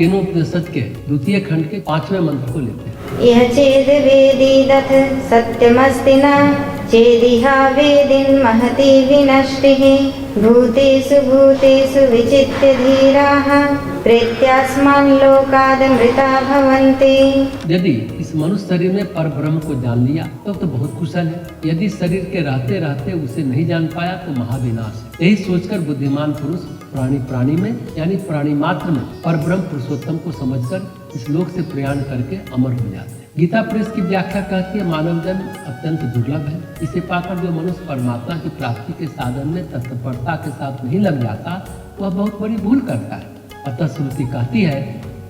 केनोपनिषद के द्वितीय खंड के 5वें मंत्र को लेते हैं। यह चेद वेदीदथ सत्यमस्ति न चेदिहा वेदिन महति विनष्टिः भूतेषु भूतेषु विचित्य धीराः प्रेत्यास्मान् लोकादमृता भवन्ति। यदि इस मनुष्य शरीर में पर ब्रह्म को जान लिया तो बहुत कुशल है। यदि शरीर के रहते रहते उसे नहीं जान पाया तो महाविनाश है। यही सोचकर बुद्धिमान पुरुष प्राणी में यानी प्राणी मात्र में पर ब्रह्म पुरुषोत्तम को समझकर इस लोक से प्रयाण करके अमर हो जाते हैं। गीता प्रेस की व्याख्या कहती है मानव जन्म अत्यंत दुर्लभ है। इसे पाकर जो मनुष्य परमात्मा की प्राप्ति के साधन में तत्परता के साथ नहीं लग जाता वह बहुत बड़ी भूल करता है। अतः श्रुति कहती है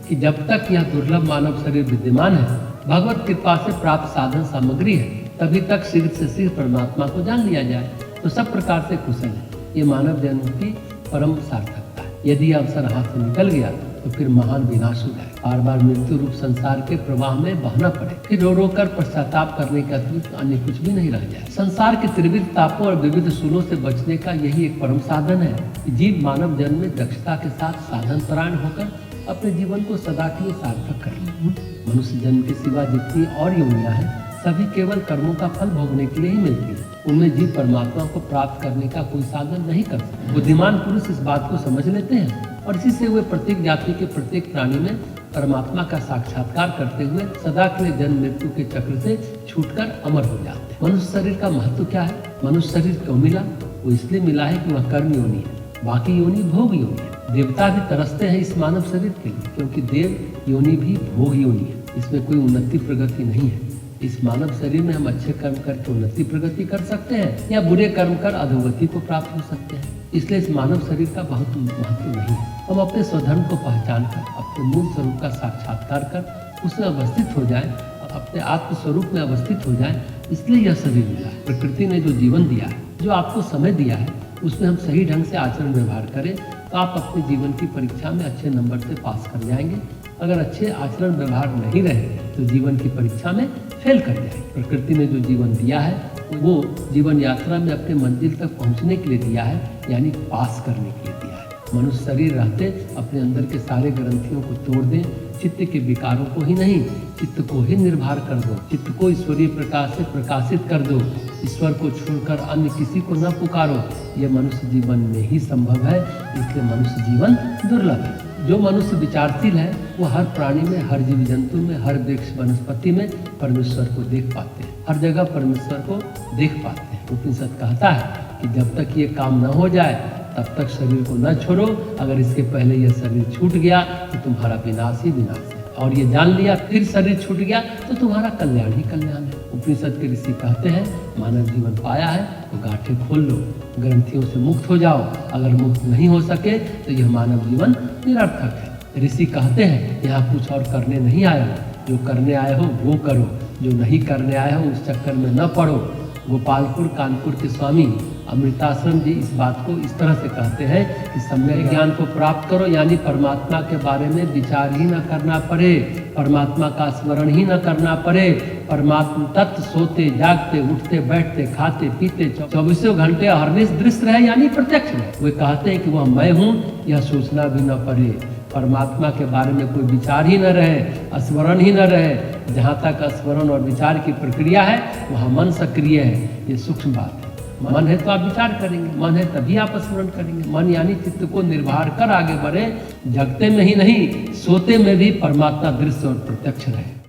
कि जब तक यह दुर्लभ मानव शरीर विद्यमान है, भगवत कृपा से प्राप्त साधन सामग्री है, तभी तक शीघ्र से शीघ्र परमात्मा को जान लिया जाए तो सब प्रकार से कुशल है। ये मानव जन्म की परम सार्थकता है। यदि अवसर हाथ से निकल गया तो फिर महान विनाश हो जाए। बार बार मृत्यु रूप संसार के प्रवाह में बहना पड़े, फिर रो रो कर पश्चाताप करने के अतिरिक्त अन्य कुछ भी नहीं रह जाए। संसार के त्रिविध तापों और विविध सूलों से बचने का यही एक परम साधन है। जीव मानव जन्म में दक्षता के साथ साधन परायण होकर अपने जीवन को सदा के लिए सार्थक कर ले। मनुष्य जन्म के सिवा जितनी और योनियां हैं सभी केवल कर्मों का फल भोगने के लिए ही मिलती है। उनमें जीव परमात्मा को प्राप्त करने का कोई साधन नहीं कर सकते। बुद्धिमान पुरुष इस बात को समझ लेते हैं और इसी से वे प्रत्येक जाति के प्रत्येक प्राणी में परमात्मा का साक्षात्कार करते हुए सदा के लिए जन्म मृत्यु के चक्र से छूटकर अमर हो जाते हैं। मनुष्य शरीर का महत्व क्या है? मनुष्य शरीर क्यों मिला? वो इसलिए मिला है कि वह कर्म योनि है, बाकी योनि भोग योनि है। देवता भी तरसते हैं इस मानव शरीर के लिए, क्योंकि देव योनि भी भोग योनि है। इसमें कोई उन्नति प्रगति नहीं है। इस मानव शरीर में हम अच्छे कर्म करके उन्नति प्रगति कर सकते हैं या बुरे कर्म कर अधोगति को प्राप्त हो सकते हैं। इसलिए इस मानव शरीर का बहुत महत्व नहीं है। हम अपने स्वधर्म को पहचान कर अपने मूल स्वरूप का साक्षात्कार कर उसमें अवस्थित हो जाए, अपने आत्म स्वरूप में अवस्थित हो जाए, इसलिए यह शरीर मिला है। प्रकृति ने जो जीवन दिया है, जो आपको समय दिया है, उसमें हम सही ढंग से आचरण व्यवहार करें तो आप अपने जीवन की परीक्षा में अच्छे नंबर से पास कर जाएंगे। अगर अच्छे आचरण व्यवहार नहीं रहे तो जीवन की परीक्षा में फेल कर जाएंगे। प्रकृति ने जो जीवन दिया है वो जीवन यात्रा में अपने मंजिल तक पहुंचने के लिए दिया है, यानी पास करने के लिए दिया है। मनुष्य शरीर रहते अपने अंदर के सारे ग्रंथियों को तोड़ दें, चित्त के विकारों को ही नहीं, चित्त को ही निर्भर कर दो, चित्त को ईश्वरीय प्रकाश से प्रकाशित कर दो, ईश्वर को छोड़कर अन्य किसी को न पुकारो। यह मनुष्य जीवन में ही संभव है, इसलिए मनुष्य जीवन दुर्लभ है। जो मनुष्य विचारशील है वो हर प्राणी में, हर जीव जंतु में, हर वृक्ष वनस्पति में परमेश्वर को देख पाते हैं, हर जगह परमेश्वर को देख पाते हैं। उपनिषद कहता है कि जब तक ये काम न हो जाए तब तक शरीर को न छोड़ो। अगर इसके पहले यह शरीर छूट गया तो तुम्हारा विनाश ही विनाश है, और ये जान लिया फिर शरीर छूट गया तो तुम्हारा कल्याण ही कल्याण है। उपनिषद के ऋषि कहते हैं मानव जीवन पाया है तो गांठें खोल लो, ग्रंथियों से मुक्त हो जाओ। अगर मुक्त नहीं हो सके तो यह मानव जीवन निरर्थक है। ऋषि कहते हैं यहाँ कुछ और करने नहीं आए हो, जो करने आए हो वो करो, जो नहीं करने आए हो उस चक्कर में न पड़ो। गोपालपुर कानपुर के स्वामी अमृताश्रम जी इस बात को इस तरह से कहते हैं कि सम्यक ज्ञान को प्राप्त करो, यानी परमात्मा के बारे में विचार ही न करना पड़े, परमात्मा का स्मरण ही न करना पड़े। परमात्मा तत्व सोते जागते उठते बैठते खाते पीते 24 घंटे हरनिश दृश्य रहे, यानी प्रत्यक्ष रहे। वे कहते हैं कि वह मैं हूँ यह सोचना भी न पड़े, परमात्मा के बारे में कोई विचार ही न रहे, स्मरण ही न रहे। जहाँ तक स्मरण और विचार की प्रक्रिया है वहाँ मन सक्रिय है। ये सूक्ष्म बात है। मन है तो आप विचार करेंगे, मन है तभी आप स्मरण करेंगे। मन यानी चित्त को निर्भर कर आगे बढ़े, जगते में ही नहीं सोते में भी परमात्मा दृश्य और प्रत्यक्ष रहे।